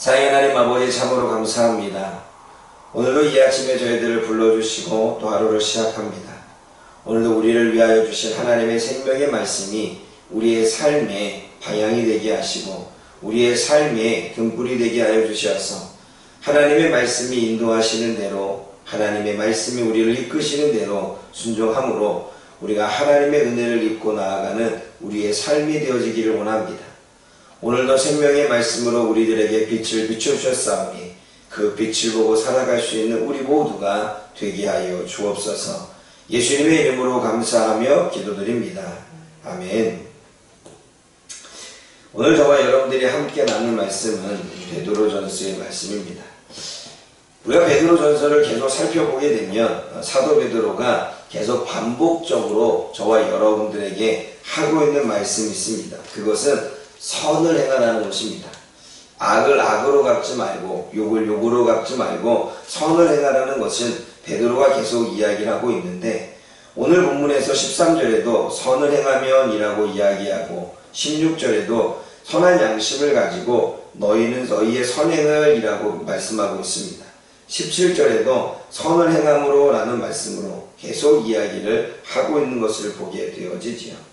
사랑의 하나님 아버지 참으로 감사합니다. 오늘도 이 아침에 저희들을 불러주시고 또 하루를 시작합니다. 오늘도 우리를 위하여 주신 하나님의 생명의 말씀이 우리의 삶의 방향이 되게 하시고 우리의 삶의 등불이 되게 하여 주셔서 하나님의 말씀이 인도하시는 대로 하나님의 말씀이 우리를 이끄시는 대로 순종함으로 우리가 하나님의 은혜를 입고 나아가는 우리의 삶이 되어지기를 원합니다. 오늘도 생명의 말씀으로 우리들에게 빛을 비춰주셨사오니 그 빛을 보고 살아갈 수 있는 우리 모두가 되게 하여 주옵소서. 예수님의 이름으로 감사하며 기도드립니다. 아멘. 오늘 저와 여러분들이 함께 나눌 말씀은 베드로전서의 말씀입니다. 우리가 베드로전서를 계속 살펴보게 되면 사도 베드로가 계속 반복적으로 저와 여러분들에게 하고 있는 말씀이 있습니다. 그것은 선을 행하라는 것입니다. 악을 악으로 갚지 말고 욕을 욕으로 갚지 말고 선을 행하라는 것은 베드로가 계속 이야기를 하고 있는데, 오늘 본문에서 13절에도 선을 행하면 이라고 이야기하고 16절에도 선한 양심을 가지고 너희는 너희의 선행을 이라고 말씀하고 있습니다. 17절에도 선을 행함으로 라는 말씀으로 계속 이야기를 하고 있는 것을 보게 되어지지요.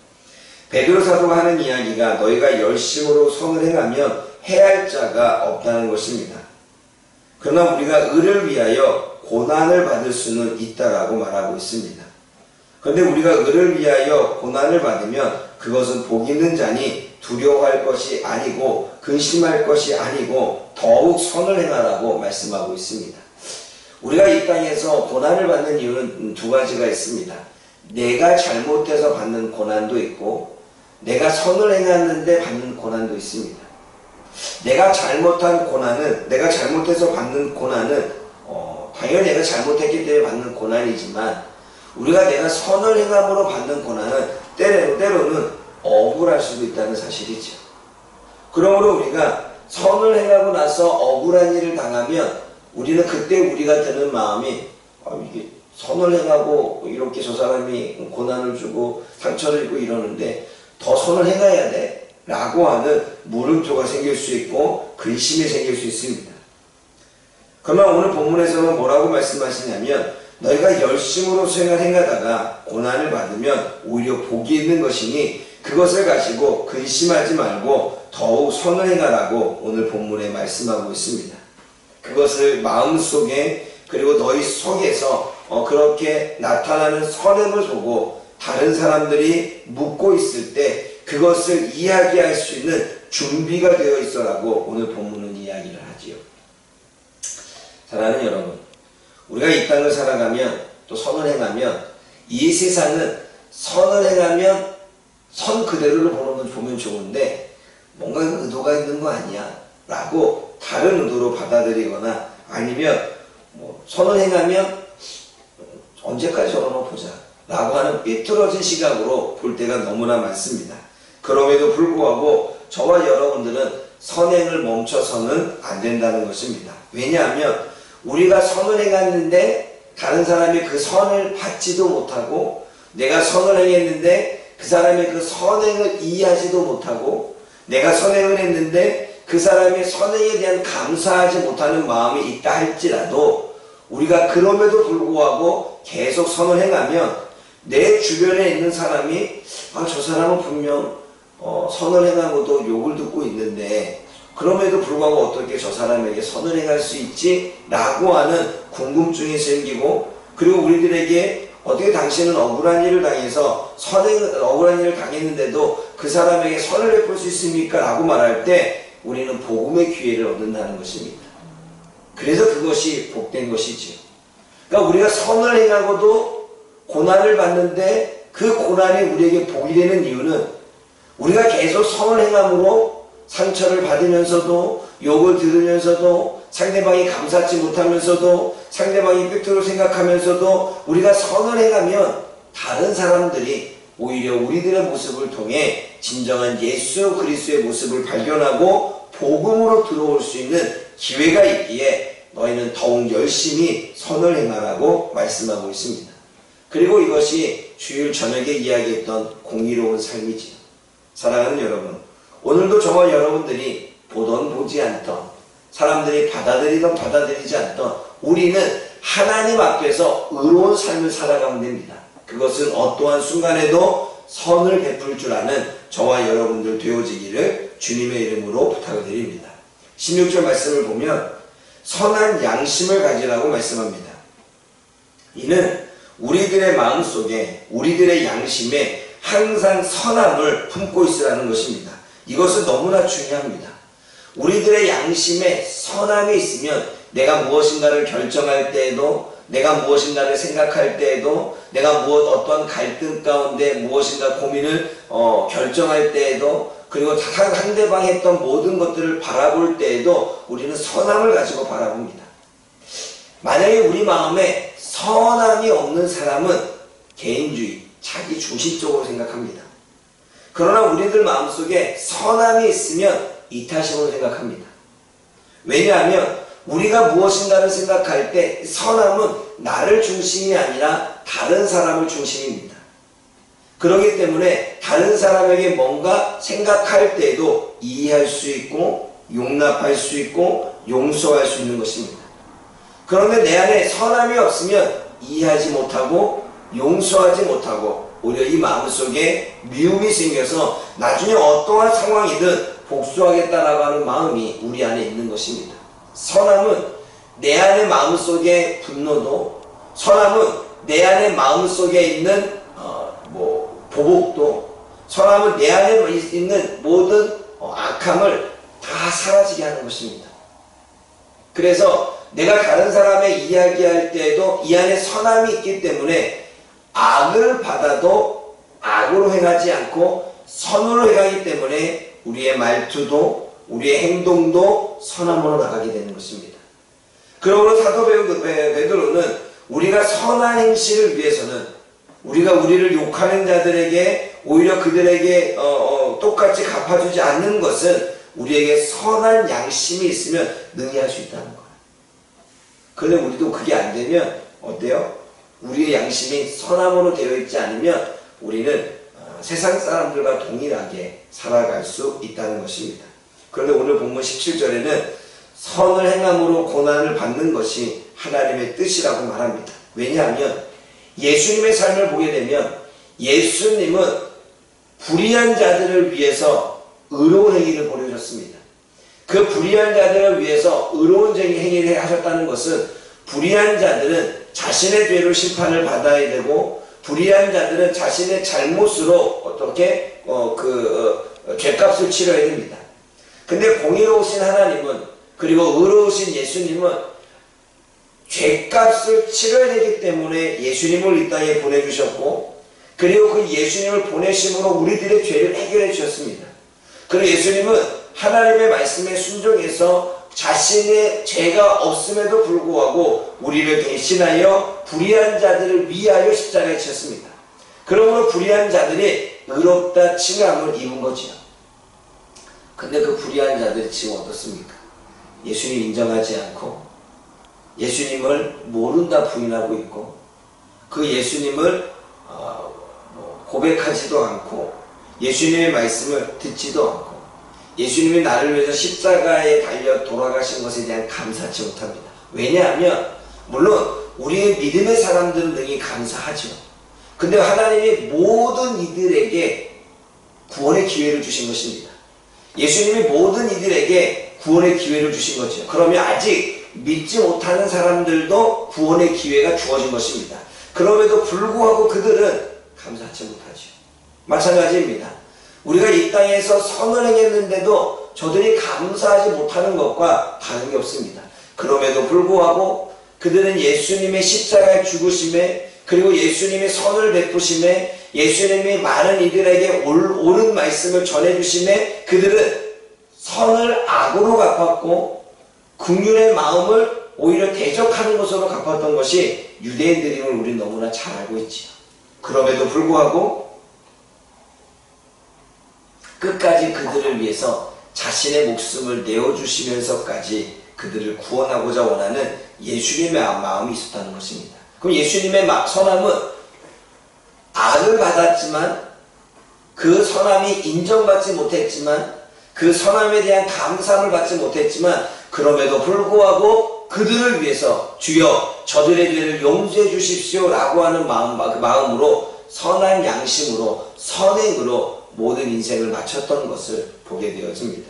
베드로 사도가 하는 이야기가 너희가 열심으로 선을 행하면 해할 자가 없다는 것입니다. 그러나 우리가 의를 위하여 고난을 받을 수는 있다라고 말하고 있습니다. 그런데 우리가 의를 위하여 고난을 받으면 그것은 복 있는 자니 두려워할 것이 아니고 근심할 것이 아니고 더욱 선을 행하라고 말씀하고 있습니다. 우리가 이 땅에서 고난을 받는 이유는 두 가지가 있습니다. 내가 잘못해서 받는 고난도 있고 내가 선을 행했는데 받는 고난도 있습니다. 내가 잘못한 고난은, 내가 잘못해서 받는 고난은 당연히 내가 잘못했기 때문에 받는 고난이지만, 우리가 내가 선을 행함으로 받는 고난은 때로는 억울할 수도 있다는 사실이죠. 그러므로 우리가 선을 행하고 나서 억울한 일을 당하면 우리는 그때 우리가 드는 마음이 이게 선을 행하고 이렇게 저 사람이 고난을 주고 상처를 입고 이러는데 더 선을 행해야 돼 라고 하는 물음표가 생길 수 있고 근심이 생길 수 있습니다. 그러면 오늘 본문에서는 뭐라고 말씀하시냐면, 너희가 열심으로 수행을 행하다가 고난을 받으면 오히려 복이 있는 것이니 그것을 가지고 근심하지 말고 더욱 선을 행하라고 오늘 본문에 말씀하고 있습니다. 그것을 마음속에 그리고 너희 속에서 그렇게 나타나는 선행을 보고 다른 사람들이 묻고 있을 때 그것을 이야기할 수 있는 준비가 되어 있어라고 오늘 본문은 이야기를 하지요. 사랑하는 여러분, 우리가 이 땅을 살아가면 또 선을 행하면 이 세상은 선을 행하면 선 그대로를 보면 좋은데 뭔가 의도가 있는 거 아니야 라고 다른 의도로 받아들이거나 아니면 선을 행하면 언제까지 저러나 보자 라고 하는 삐뚤어진 시각으로 볼 때가 너무나 많습니다. 그럼에도 불구하고 저와 여러분들은 선행을 멈춰서는 안 된다는 것입니다. 왜냐하면 우리가 선을 행했는데 다른 사람이 그 선을 받지도 못하고, 내가 선을 행했는데 그 사람이 그 선행을 이해하지도 못하고, 내가 선행을 했는데 그 사람의 선행에 대한 감사하지 못하는 마음이 있다 할지라도 우리가 그럼에도 불구하고 계속 선을 행하면 내 주변에 있는 사람이 저 사람은 분명 선을 행하고도 욕을 듣고 있는데 그럼에도 불구하고 어떻게 저 사람에게 선을 행할 수 있지? 라고 하는 궁금증이 생기고, 그리고 우리들에게 어떻게 당신은 억울한 일을 당해서 억울한 일을 당했는데도 그 사람에게 선을 베풀 수 있습니까? 라고 말할 때 우리는 복음의 기회를 얻는다는 것입니다. 그래서 그것이 복된 것이지요. 그러니까 우리가 선을 행하고도 고난을 받는데 그 고난이 우리에게 복이 되는 이유는 우리가 계속 선을 행함으로 상처를 받으면서도 욕을 들으면서도 상대방이 감사치 못하면서도 상대방이 삐뚤어 생각하면서도 우리가 선을 행하면 다른 사람들이 오히려 우리들의 모습을 통해 진정한 예수 그리스도의 모습을 발견하고 복음으로 들어올 수 있는 기회가 있기에 너희는 더욱 열심히 선을 행하라고 말씀하고 있습니다. 그리고 이것이 주일 저녁에 이야기했던 공의로운 삶이지요. 사랑하는 여러분, 오늘도 저와 여러분들이 보던 보지 않던 사람들이 받아들이던 받아들이지 않던 우리는 하나님 앞에서 의로운 삶을 살아가면 됩니다. 그것은 어떠한 순간에도 선을 베풀 줄 아는 저와 여러분들 되어지기를 주님의 이름으로 부탁을 드립니다. 16절 말씀을 보면 선한 양심을 가지라고 말씀합니다. 이는 우리들의 마음속에 우리들의 양심에 항상 선함을 품고 있으라는 것입니다. 이것은 너무나 중요합니다. 우리들의 양심에 선함이 있으면 내가 무엇인가를 결정할 때에도, 내가 무엇인가를 생각할 때에도, 내가 어떠한 갈등 가운데 무엇인가 고민을 결정할 때에도, 그리고 상대방이 했던 모든 것들을 바라볼 때에도 우리는 선함을 가지고 바라봅니다. 만약에 우리 마음에 선함이 없는 사람은 개인주의, 자기 중심적으로 생각합니다. 그러나 우리들 마음속에 선함이 있으면 이타심으로 생각합니다. 왜냐하면 우리가 무엇인가를 생각할 때 선함은 나를 중심이 아니라 다른 사람을 중심입니다. 그렇기 때문에 다른 사람에게 뭔가 생각할 때에도 이해할 수 있고 용납할 수 있고 용서할 수 있는 것입니다. 그런데 내 안에 선함이 없으면 이해하지 못하고 용서하지 못하고 오히려 이 마음속에 미움이 생겨서 나중에 어떠한 상황이든 복수하겠다라고 하는 마음이 우리 안에 있는 것입니다. 선함은 내 안의 마음속에 분노도, 선함은 내 안의 마음속에 있는 보복도, 선함은 내 안에 있는 모든 악함을 다 사라지게 하는 것입니다. 그래서 내가 다른 사람의 이야기할 때에도 이 안에 선함이 있기 때문에 악을 받아도 악으로 행하지 않고 선으로 행하기 때문에 우리의 말투도 우리의 행동도 선함으로 나가게 되는 것입니다. 그러므로 사도 베드로는 우리가 선한 행실을 위해서는 우리가 우리를 욕하는 자들에게 오히려 그들에게 똑같이 갚아주지 않는 것은 우리에게 선한 양심이 있으면 능히 할 수 있다는 거예요. 그런데 우리도 그게 안 되면 어때요? 우리의 양심이 선함으로 되어 있지 않으면 우리는 세상 사람들과 동일하게 살아갈 수 있다는 것입니다. 그런데 오늘 본문 17절에는 선을 행함으로 고난을 받는 것이 하나님의 뜻이라고 말합니다. 왜냐하면 예수님의 삶을 보게 되면 예수님은 불의한 자들을 위해서 의로운 행위를 보여줬습니다. 그 불의한 자들을 위해서 의로운 행위를 하셨다는 것은 불의한 자들은 자신의 죄로 심판을 받아야 되고 불의한 자들은 자신의 잘못으로 어떻게 죄값을 치러야 됩니다. 근데 공의로우신 하나님은 그리고 의로우신 예수님은 죄값을 치러야 되기 때문에 예수님을 이 땅에 보내주셨고 그리고 그 예수님을 보내심으로 우리들의 죄를 해결해 주셨습니다. 그리고 예수님은 하나님의 말씀에 순종해서 자신의 죄가 없음에도 불구하고 우리를 대신하여 불의한 자들을 위하여 십자가에 지셨습니다. 그러므로 불의한 자들이 의롭다 칭함을 입은 거지요. 근데 그 불의한 자들이 지금 어떻습니까? 예수님 인정하지 않고 예수님을 모른다 부인하고 있고 그 예수님을 고백하지도 않고 예수님의 말씀을 듣지도 않고 예수님이 나를 위해서 십자가에 달려 돌아가신 것에 대한 감사하지 못합니다. 왜냐하면 물론 우리의 믿음의 사람들은 능히 감사하죠. 근데 하나님이 모든 이들에게 구원의 기회를 주신 것입니다. 예수님이 모든 이들에게 구원의 기회를 주신 거죠. 그러면 아직 믿지 못하는 사람들도 구원의 기회가 주어진 것입니다. 그럼에도 불구하고 그들은 감사하지 못하죠. 마찬가지입니다. 우리가 이 땅에서 선을 행했는데도 저들이 감사하지 못하는 것과 다른 게 없습니다. 그럼에도 불구하고 그들은 예수님의 십자가의 죽으심에 그리고 예수님의 선을 베푸심에 예수님이 많은 이들에게 옳은 말씀을 전해주심에 그들은 선을 악으로 갚았고 긍휼의 마음을 오히려 대적하는 것으로 갚았던 것이 유대인들임을 우리는 너무나 잘 알고 있지요. 그럼에도 불구하고 끝까지 그들을 위해서 자신의 목숨을 내어주시면서까지 그들을 구원하고자 원하는 예수님의 마음이 있었다는 것입니다. 그럼 예수님의 선함은 악을 받았지만 그 선함이 인정받지 못했지만 그 선함에 대한 감사함을 받지 못했지만 그럼에도 불구하고 그들을 위해서 주여 저들의 죄를 용서해 주십시오 라고 하는 마음으로 선한 양심으로 선행으로 모든 인생을 마쳤던 것을 보게 되어집니다.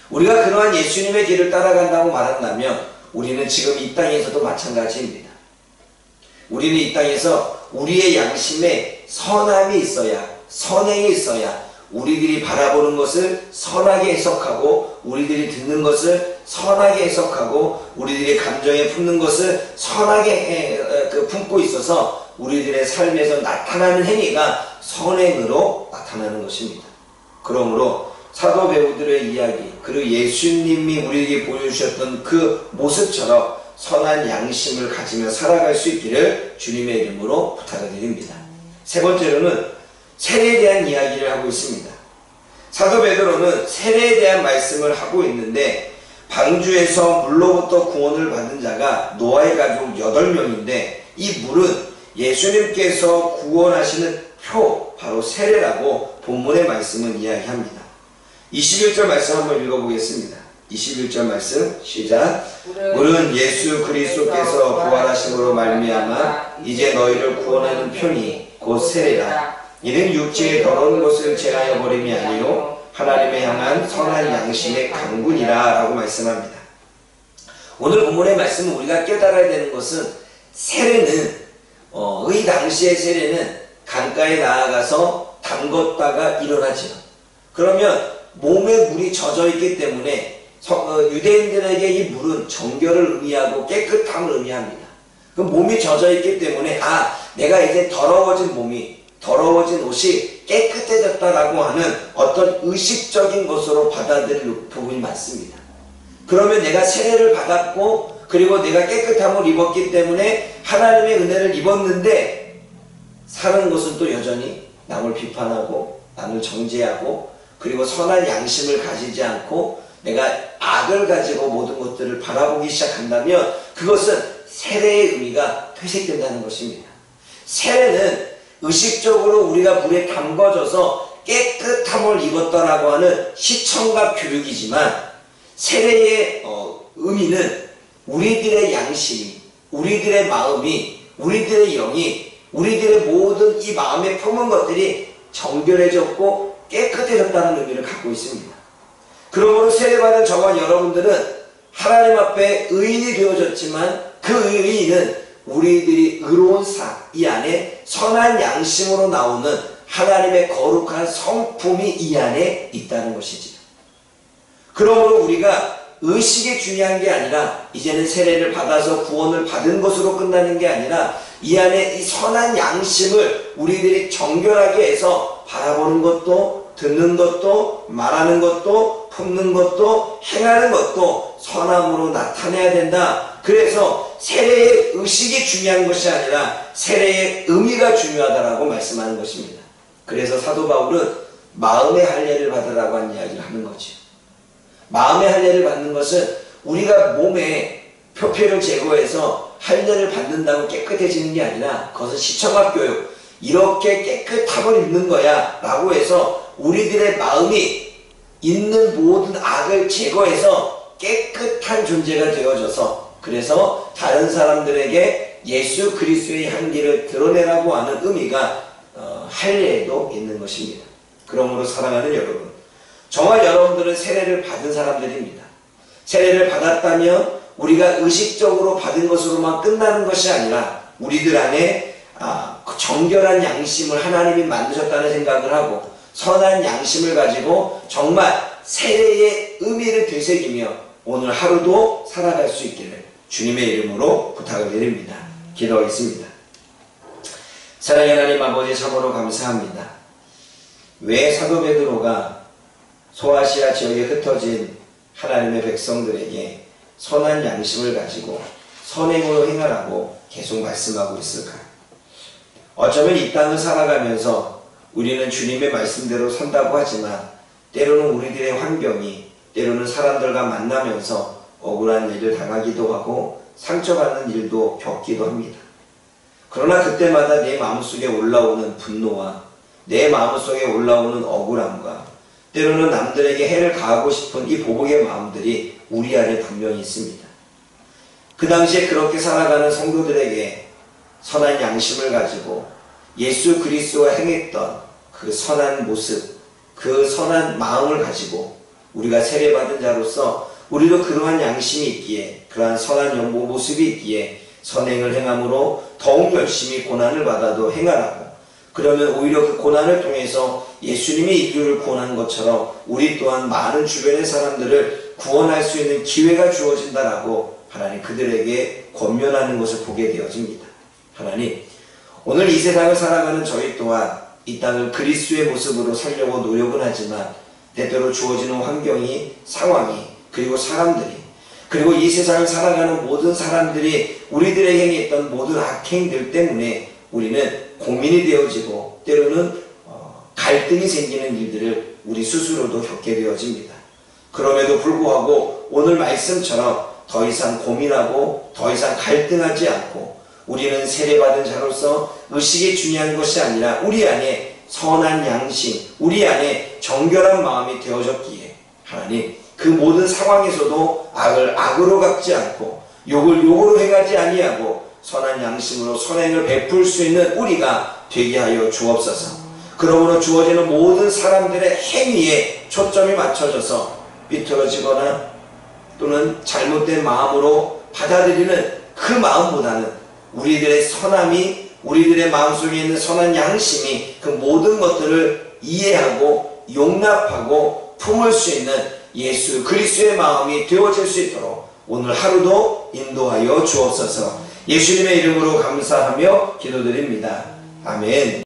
우리가 그러한 예수님의 길을 따라간다고 말한다면 우리는 지금 이 땅에서도 마찬가지입니다. 우리는 이 땅에서 우리의 양심에 선함이 있어야, 선행이 있어야 우리들이 바라보는 것을 선하게 해석하고 우리들이 듣는 것을 선하게 해석하고 우리들의 감정에 품는 것을 선하게 품고 있어서 우리들의 삶에서 나타나는 행위가 선행으로 나타나는 것입니다. 그러므로 사도 베드로의 이야기 그리고 예수님이 우리에게 보여주셨던 그 모습처럼 선한 양심을 가지며 살아갈 수 있기를 주님의 이름으로 부탁을 드립니다. 세 번째로는 세례에 대한 이야기를 하고 있습니다. 사도 베드로는 세례에 대한 말씀을 하고 있는데 방주에서 물로부터 구원을 받은 자가 노아의 가족 8명인데 이 물은 예수님께서 구원하시는 표, 바로 세례라고 본문의 말씀은 이야기합니다. 21절 말씀 한번 읽어보겠습니다. 21절 말씀 시작. 물은 예수 그리스도께서 부활하심으로 말미암아 이제 너희를 구원하는 편이 곧 세례라. 이는 육체의 더러운 것을 제하여 버림이 아니요 하나님의 향한 선한 양심의 강군이라 라고 말씀합니다. 오늘 본문의 말씀은 우리가 깨달아야 되는 것은 세례는 이 당시의 세례는 강가에 나아가서 담궜다가 일어나지요. 그러면 몸에 물이 젖어 있기 때문에 유대인들에게 이 물은 정결을 의미하고 깨끗함을 의미합니다. 그 몸이 젖어 있기 때문에 내가 이제 더러워진 옷이 깨끗해졌다라고 하는 어떤 의식적인 것으로 받아들일 부분이 많습니다. 그러면 내가 세례를 받았고 그리고 내가 깨끗함을 입었기 때문에 하나님의 은혜를 입었는데 사는 것은 또 여전히 남을 비판하고 남을 정죄하고 그리고 선한 양심을 가지지 않고 내가 악을 가지고 모든 것들을 바라보기 시작한다면 그것은 세례의 의미가 퇴색된다는 것입니다. 세례는 의식적으로 우리가 물에 담궈져서 깨끗함을 입었다라고 하는 시청각 교육이지만 세례의 의미는 우리들의 양심이, 우리들의 마음이, 우리들의 영이, 우리들의 모든 이 마음에 품은 것들이 정결해졌고 깨끗해졌다는 의미를 갖고 있습니다. 그러므로 세례받은 저와 여러분들은 하나님 앞에 의인이 되어졌지만 그 의인은 우리들이 의로운 이 안에 선한 양심으로 나오는 하나님의 거룩한 성품이 이 안에 있다는 것이지요. 그러므로 우리가 의식이 중요한 게 아니라 이제는 세례를 받아서 구원을 받은 것으로 끝나는 게 아니라 이 안에 이 선한 양심을 우리들이 정결하게 해서 바라보는 것도 듣는 것도 말하는 것도 품는 것도 행하는 것도 선함으로 나타내야 된다. 그래서 세례의 의식이 중요한 것이 아니라 세례의 의미가 중요하다라고 말씀하는 것입니다. 그래서 사도 바울은 마음의 할례를 받으라고 한 이야기를 하는 거죠. 마음의 할례를 받는 것은 우리가 몸에 표피를 제거해서 할례를 받는다고 깨끗해지는 게 아니라 그것은 시청각 교육, 이렇게 깨끗함을 입는 거야 라고 해서 우리들의 마음이 있는 모든 악을 제거해서 깨끗한 존재가 되어져서 그래서 다른 사람들에게 예수 그리스도의 향기를 드러내라고 하는 의미가 할례에도 있는 것입니다. 그러므로 사랑하는 여러분, 저와 여러분들은 세례를 받은 사람들입니다. 세례를 받았다면 우리가 의식적으로 받은 것으로만 끝나는 것이 아니라 우리들 안에 정결한 양심을 하나님이 만드셨다는 생각을 하고 선한 양심을 가지고 정말 세례의 의미를 되새기며 오늘 하루도 살아갈 수 있기를 주님의 이름으로 부탁을 드립니다. 기도하겠습니다. 사랑의 하나님 아버지, 참으로 감사합니다. 왜 사도 베드로가 소아시아 지역에 흩어진 하나님의 백성들에게 선한 양심을 가지고 선행으로 행하라고 계속 말씀하고 있을까? 어쩌면 이 땅을 살아가면서 우리는 주님의 말씀대로 산다고 하지만 때로는 우리들의 환경이, 때로는 사람들과 만나면서 억울한 일을 당하기도 하고 상처받는 일도 겪기도 합니다. 그러나 그때마다 내 마음속에 올라오는 분노와 내 마음속에 올라오는 억울함과 때로는 남들에게 해를 가하고 싶은 이 보복의 마음들이 우리 안에 분명히 있습니다. 그 당시에 그렇게 살아가는 성도들에게 선한 양심을 가지고 예수 그리스도가 행했던 그 선한 모습, 그 선한 마음을 가지고 우리가 세례받은 자로서 우리도 그러한 양심이 있기에, 그러한 선한 연보 모습이 있기에 선행을 행함으로 더욱 열심히 고난을 받아도 행하라고, 그러면 오히려 그 고난을 통해서 예수님이 인류를 구원한 것처럼 우리 또한 많은 주변의 사람들을 구원할 수 있는 기회가 주어진다라고 하나님 그들에게 권면하는 것을 보게 되어집니다. 하나님, 오늘 이 세상을 살아가는 저희 또한 이 땅을 그리스도의 모습으로 살려고 노력은 하지만 때때로 주어지는 환경이, 상황이, 그리고 사람들이, 그리고 이 세상을 살아가는 모든 사람들이 우리들에게 행했던 모든 악행들 때문에 우리는 고민이 되어지고 때로는 갈등이 생기는 일들을 우리 스스로도 겪게 되어집니다. 그럼에도 불구하고 오늘 말씀처럼 더 이상 고민하고 더 이상 갈등하지 않고 우리는 세례받은 자로서 의식이 중요한 것이 아니라 우리 안에 선한 양심, 우리 안에 정결한 마음이 되어졌기에 하나님, 그 모든 상황에서도 악을 악으로 갚지 않고 욕을 욕으로 행하지 아니하고 선한 양심으로 선행을 베풀 수 있는 우리가 되게 하여 주옵소서. 그러므로 주어지는 모든 사람들의 행위에 초점이 맞춰져서 삐뚤어지거나 또는 잘못된 마음으로 받아들이는 그 마음보다는 우리들의 선함이, 우리들의 마음속에 있는 선한 양심이 그 모든 것들을 이해하고 용납하고 품을 수 있는 예수 그리스도의 마음이 되어질 수 있도록 오늘 하루도 인도하여 주옵소서. 예수님의 이름으로 감사하며 기도드립니다. 아멘.